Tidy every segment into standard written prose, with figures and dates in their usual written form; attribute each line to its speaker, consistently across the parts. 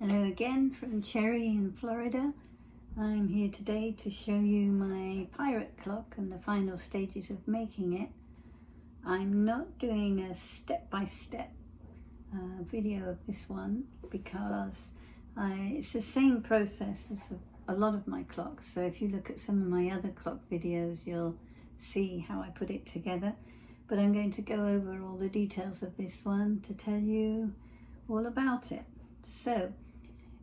Speaker 1: Hello again from Cherry in Florida. I'm here today to show you my pirate clock and the final stages of making it. I'm not doing a step-by-step video of this one because it's the same process as a lot of my clocks. So if you look at some of my other clock videos, you'll see how I put it together. But I'm going to go over all the details of this one to tell you all about it. So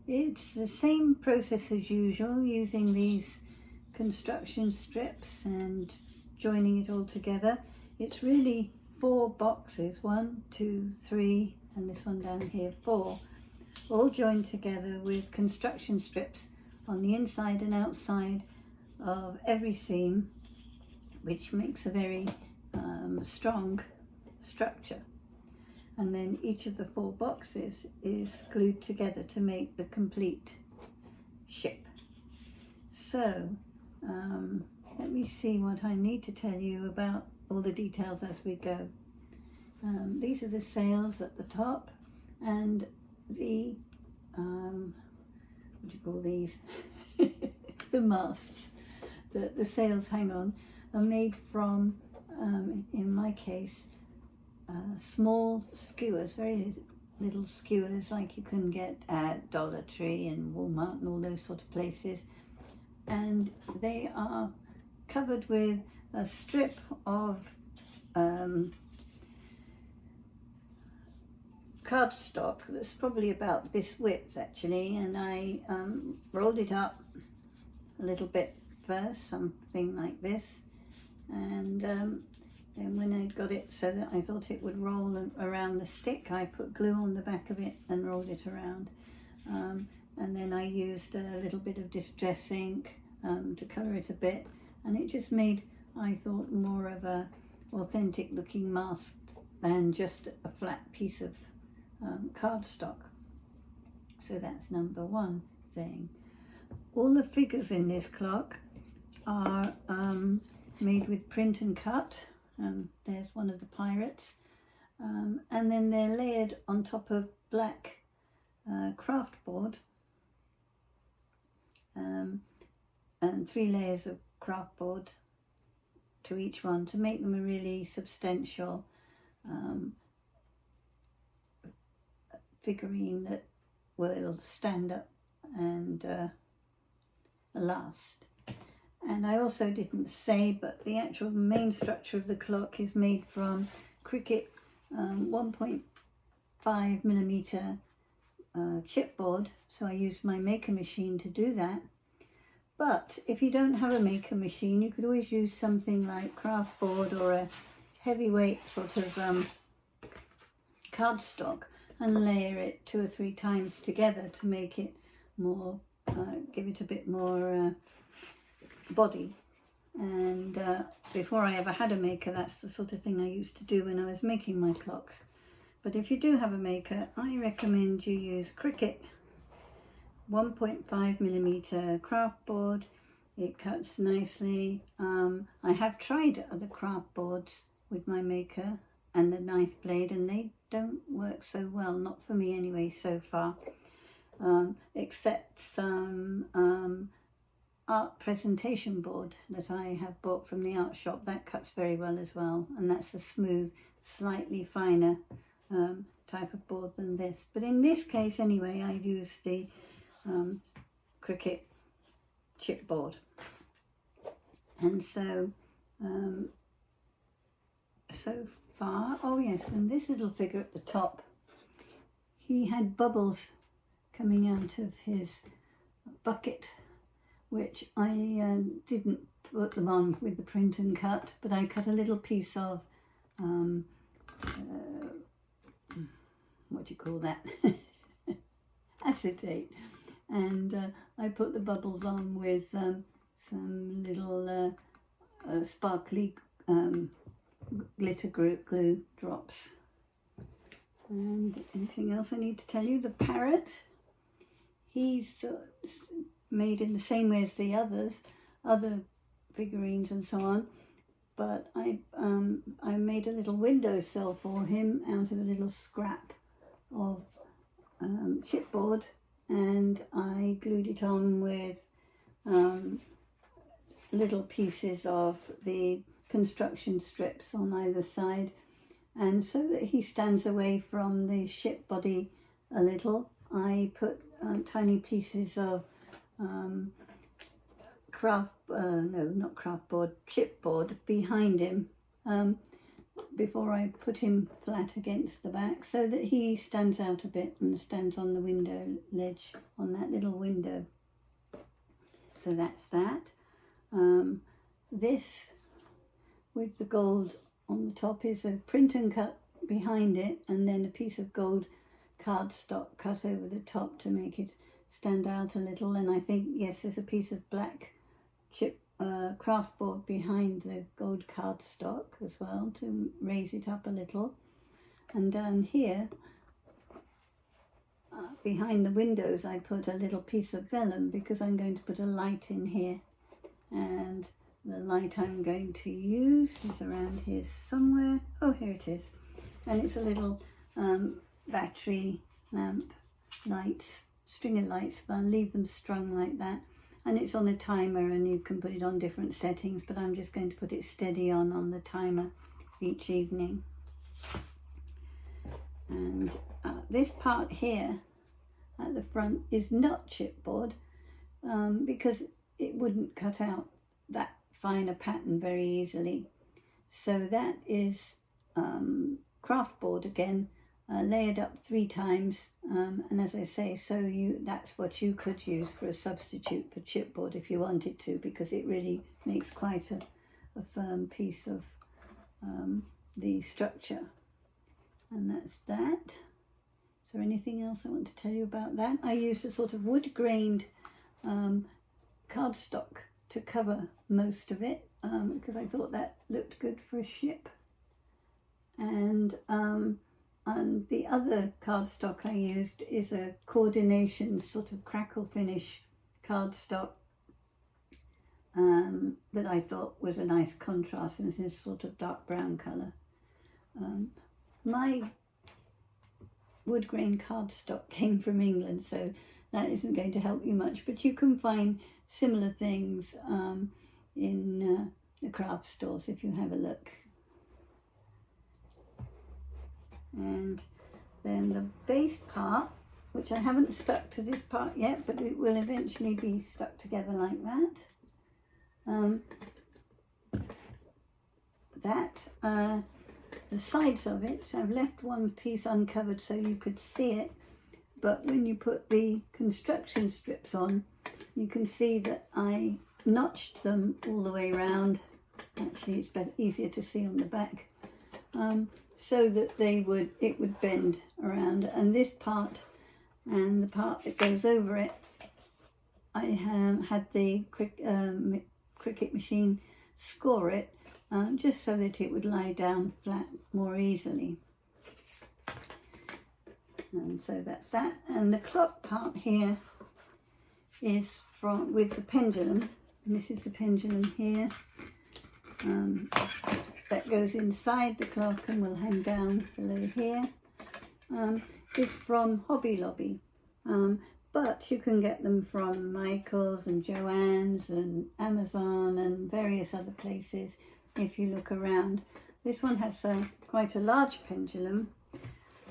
Speaker 1: it's the same process as usual, using these construction strips and joining it all together. It's really 4 boxes, 1, 2, 3, and this one down here, 4, all joined together with construction strips on the inside and outside of every seam, which makes a very strong structure. And then each of the 4 boxes is glued together to make the complete ship. So let me see what I need to tell you about all the details as we go. These are the sails at the top, and the what do you call these? The masts that the sails hang on are made from, in my case, small skewers, very little skewers like you can get at Dollar Tree and Walmart and all those sort of places, and they are covered with a strip of cardstock that's probably about this width actually, and I rolled it up a little bit first, something like this, and then when I'd got it so that I thought it would roll around the stick, I put glue on the back of it and rolled it around. And then I used a little bit of distress ink to colour it a bit, and it just made, I thought, more of a authentic looking mask than just a flat piece of cardstock. So that's number 1 thing. All the figures in this clock are made with print and cut. There's one of the pirates, and then they're layered on top of black craft board, and 3 layers of craft board to each one to make them a really substantial figurine that will stand up and last. And I also didn't say, but the actual main structure of the clock is made from Cricut 1.5mm chipboard, so I used my maker machine to do that. But if you don't have a maker machine, you could always use something like craft board or a heavyweight sort of cardstock and layer it 2 or 3 times together to make it more, give it a bit more body. And before I ever had a maker, that's the sort of thing I used to do when I was making my clocks. But if you do have a maker, I recommend you use Cricut 1.5mm craft board. It cuts nicely. I have tried other craft boards with my maker and the knife blade, and they don't work so well, not for me anyway so far, except some art presentation board that I have bought from the art shop. That cuts very well as well, and that's a smooth, slightly finer type of board than this. But in this case anyway, I use the Cricut chipboard. And so so far, oh yes, and this little figure at the top, he had bubbles coming out of his bucket, which I didn't put them on with the print and cut, but I cut a little piece of, what do you call that, acetate, and I put the bubbles on with some little sparkly glitter glue drops. And anything else I need to tell you? The parrot, he's made in the same way as the other figurines and so on, but I made a little windowsill for him out of a little scrap of chipboard and I glued it on with little pieces of the construction strips on either side, and so that he stands away from the ship body a little, I put tiny pieces of chipboard behind him before I put him flat against the back, so that he stands out a bit and stands on the window ledge, on that little window. So that's that. This with the gold on the top is a print and cut behind it, and then a piece of gold cardstock cut over the top to make it stand out a little. And I think, yes, there's a piece of black chip craft board behind the gold cardstock as well to raise it up a little. And down here behind the windows I put a little piece of vellum, because I'm going to put a light in here, and the light I'm going to use is around here somewhere. Oh, here it is. And it's a little battery lamp lights, string of lights, but I'll leave them strung like that. And it's on a timer, and you can put it on different settings, but I'm just going to put it steady on the timer each evening. And this part here at the front is not chipboard, because it wouldn't cut out that finer pattern very easily. So that is craft board again, layered up 3 times, and as I say, that's what you could use for a substitute for chipboard if you wanted to, because it really makes quite a firm piece of the structure. And that's that. Is there anything else I want to tell you about that? I used a sort of wood grained cardstock to cover most of it, because I thought that looked good for a ship. And the other cardstock I used is a coordination sort of crackle finish cardstock that I thought was a nice contrast, and it's a sort of dark brown colour. My wood grain cardstock came from England, so that isn't going to help you much, but you can find similar things in the craft stores if you have a look. And then the base part, which I haven't stuck to this part yet, but it will eventually be stuck together like that. The sides of it, I've left one piece uncovered so you could see it, but when you put the construction strips on, you can see that I notched them all the way around. Actually, it's easier to see on the back, so that it would bend around. And this part and the part that goes over it, I had the Cricut machine score it, just so that it would lie down flat more easily. And so that's that. And the clock part here is with the pendulum. And this is the pendulum here. That goes inside the clock and will hang down below here. It's from Hobby Lobby, but you can get them from Michael's and Joann's and Amazon and various other places if you look around. This one has quite a large pendulum,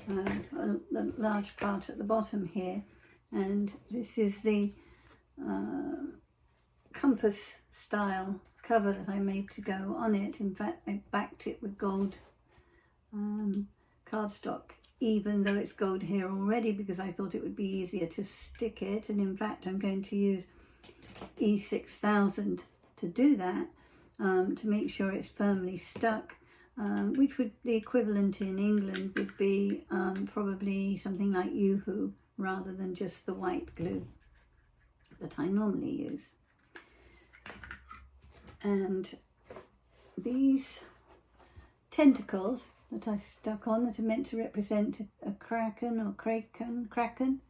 Speaker 1: a large part at the bottom here, and this is the compass style cover that I made to go on it. In fact, I backed it with gold cardstock, even though it's gold here already, because I thought it would be easier to stick it. And in fact, I'm going to use E6000 to do that, to make sure it's firmly stuck, which would the equivalent in England would be probably something like Yoo-hoo, rather than just the white glue that I normally use. And these tentacles that I stuck on, that are meant to represent a kraken or kraken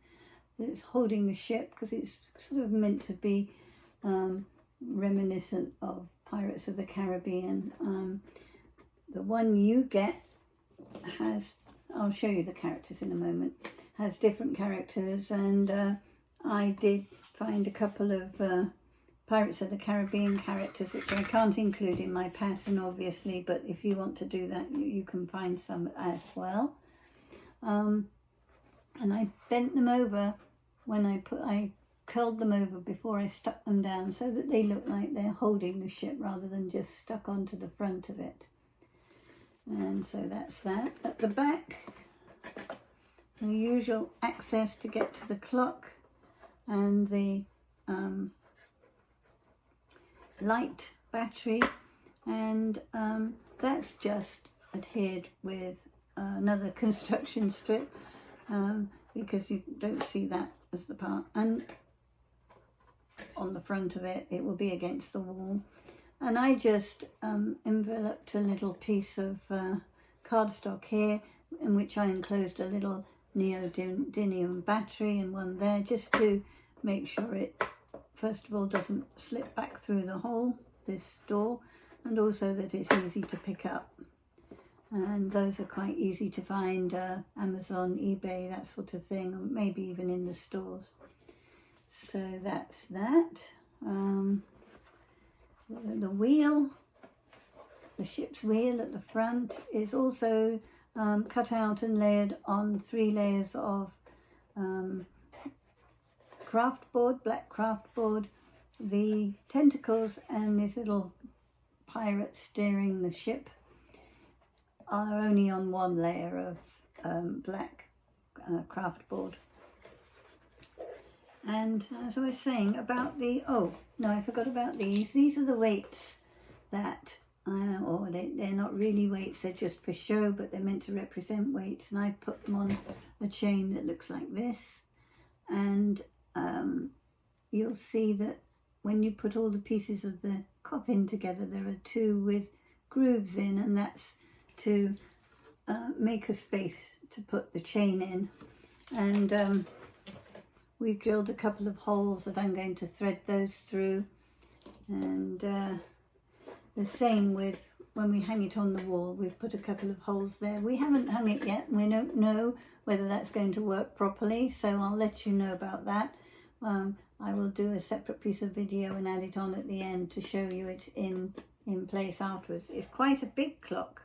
Speaker 1: that's holding the ship, because it's sort of meant to be reminiscent of Pirates of the Caribbean. The one you get has, I'll show you the characters in a moment, has different characters, and I did find a couple of Pirates of the Caribbean characters, which I can't include in my pattern obviously, but if you want to do that, you can find some as well. And I bent them over when I curled them over before I stuck them down, so that they look like they're holding the ship rather than just stuck onto the front of it. And so that's that. At the back, the usual access to get to the clock and the light battery, and that's just adhered with another construction strip, because you don't see that as the part, and on the front of it will be against the wall. And I just enveloped a little piece of cardstock here, in which I enclosed a little neodymium battery and one there, just to make sure it first of all doesn't slip back through the hole, this door, and also that it's easy to pick up. And those are quite easy to find, Amazon, eBay, that sort of thing, or maybe even in the stores. So that's that. The wheel, the ship's wheel at the front, is also cut out and layered on 3 layers of craft board, black craft board. The tentacles and this little pirate steering the ship are only on 1 layer of black craft board. And as I was saying about the, oh no, I forgot about these. These are the weights that, or they're not really weights, they're just for show, but they're meant to represent weights. And I put them on a chain that looks like this. And you'll see that when you put all the pieces of the coffin together, there are 2 with grooves in, and that's to make a space to put the chain in. And we've drilled a couple of holes that I'm going to thread those through. And the same with when we hang it on the wall, we've put a couple of holes there. We haven't hung it yet, and we don't know whether that's going to work properly, so I'll let you know about that. I will do a separate piece of video and add it on at the end to show you it in place afterwards. It's quite a big clock,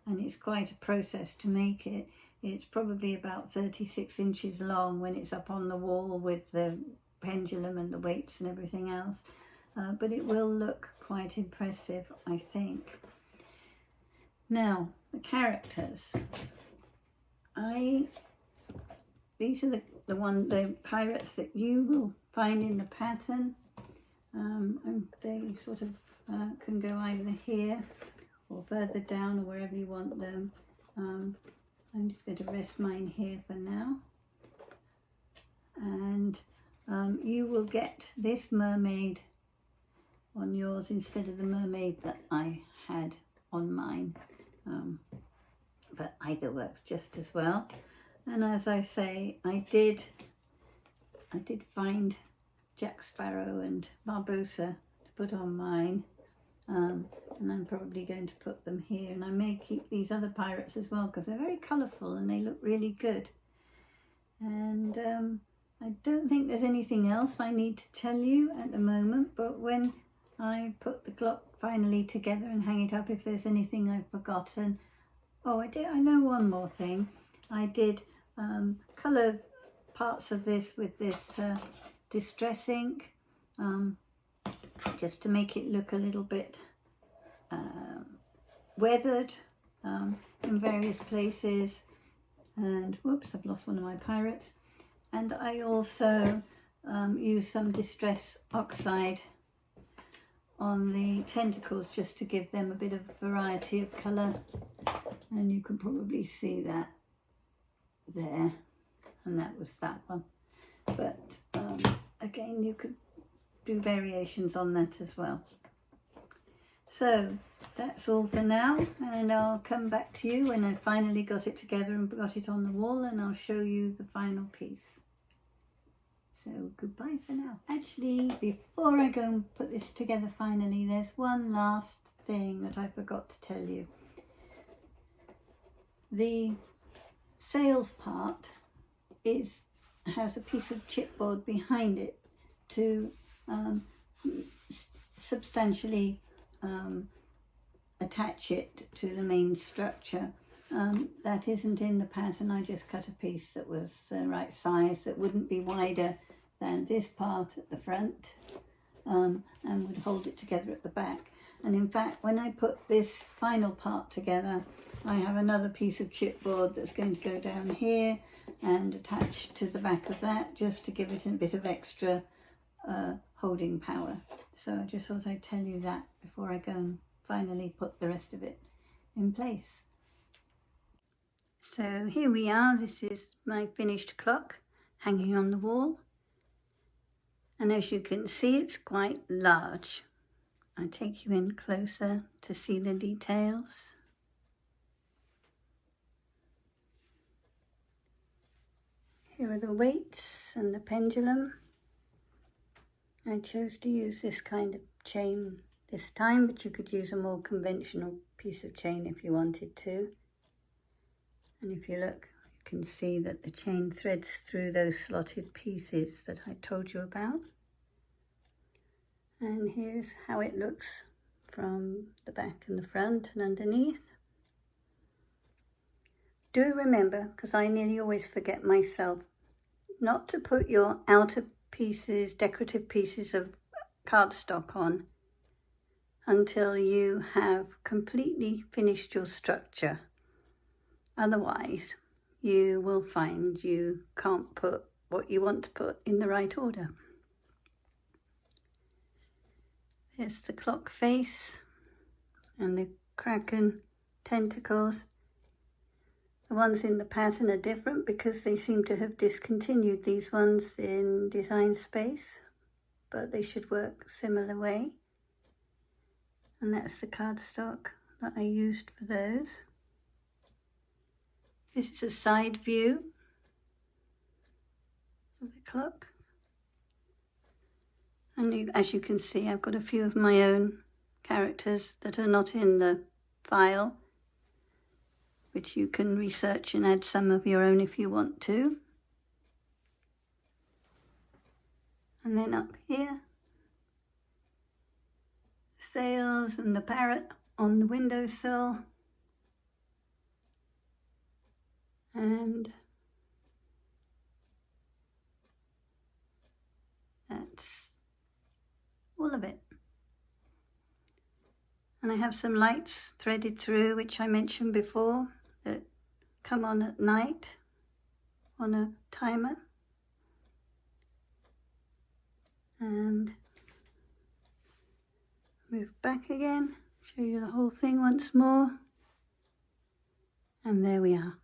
Speaker 1: and it's quite a process to make it. It's probably about 36 inches long when it's up on the wall with the pendulum and the weights and everything else. But it will look quite impressive, I think. Now, the characters. These are the pirates that you will find in the pattern. And they sort of can go either here or further down or wherever you want them. I'm just going to rest mine here for now. And you will get this mermaid on yours instead of the mermaid that I had on mine. But either works just as well. And as I say, I did find Jack Sparrow and Barbossa to put on mine. And I'm probably going to put them here, and I may keep these other pirates as well because they're very colourful and they look really good. And I don't think there's anything else I need to tell you at the moment, but when I put the clock finally together and hang it up, if there's anything I've forgotten. Oh, I know one more thing. I did colour parts of this with this distress ink, just to make it look a little bit weathered in various places. And whoops, I've lost one of my pirates. And I also used some distress oxide on the tentacles just to give them a bit of variety of colour. And you can probably see that there, and that was that one. But again, you could do variations on that as well. So that's all for now, and I'll come back to you when I finally got it together and got it on the wall, and I'll show you the final piece. So goodbye for now. Actually, before I go and put this together finally, there's one last thing that I forgot to tell you. The sails part is has a piece of chipboard behind it to substantially attach it to the main structure. That isn't in the pattern. I just cut a piece that was the right size, that wouldn't be wider than this part at the front, and would hold it together at the back. And in fact, when I put this final part together, I have another piece of chipboard that's going to go down here and attach to the back of that, just to give it a bit of extra holding power. So I just thought I'd tell you that before I go and finally put the rest of it in place. So here we are. This is my finished clock hanging on the wall, and as you can see, it's quite large. I'll take you in closer to see the details. Here are the weights and the pendulum. I chose to use this kind of chain this time, but you could use a more conventional piece of chain if you wanted to. And if you look, you can see that the chain threads through those slotted pieces that I told you about. And here's how it looks from the back and the front and underneath. Do remember, because I nearly always forget myself, not to put your outer pieces, decorative pieces of cardstock on until you have completely finished your structure. Otherwise, you will find you can't put what you want to put in the right order. There's the clock face and the kraken tentacles. The ones in the pattern are different because they seem to have discontinued these ones in Design Space, but they should work similar way. And that's the cardstock that I used for those. This is a side view of the clock. And as you can see, I've got a few of my own characters that are not in the file, which you can research and add some of your own if you want to. And then up here, the sails and the parrot on the windowsill. And that's all of it. And I have some lights threaded through, which I mentioned before, that come on at night on a timer. And move back again, show you the whole thing once more. And there we are.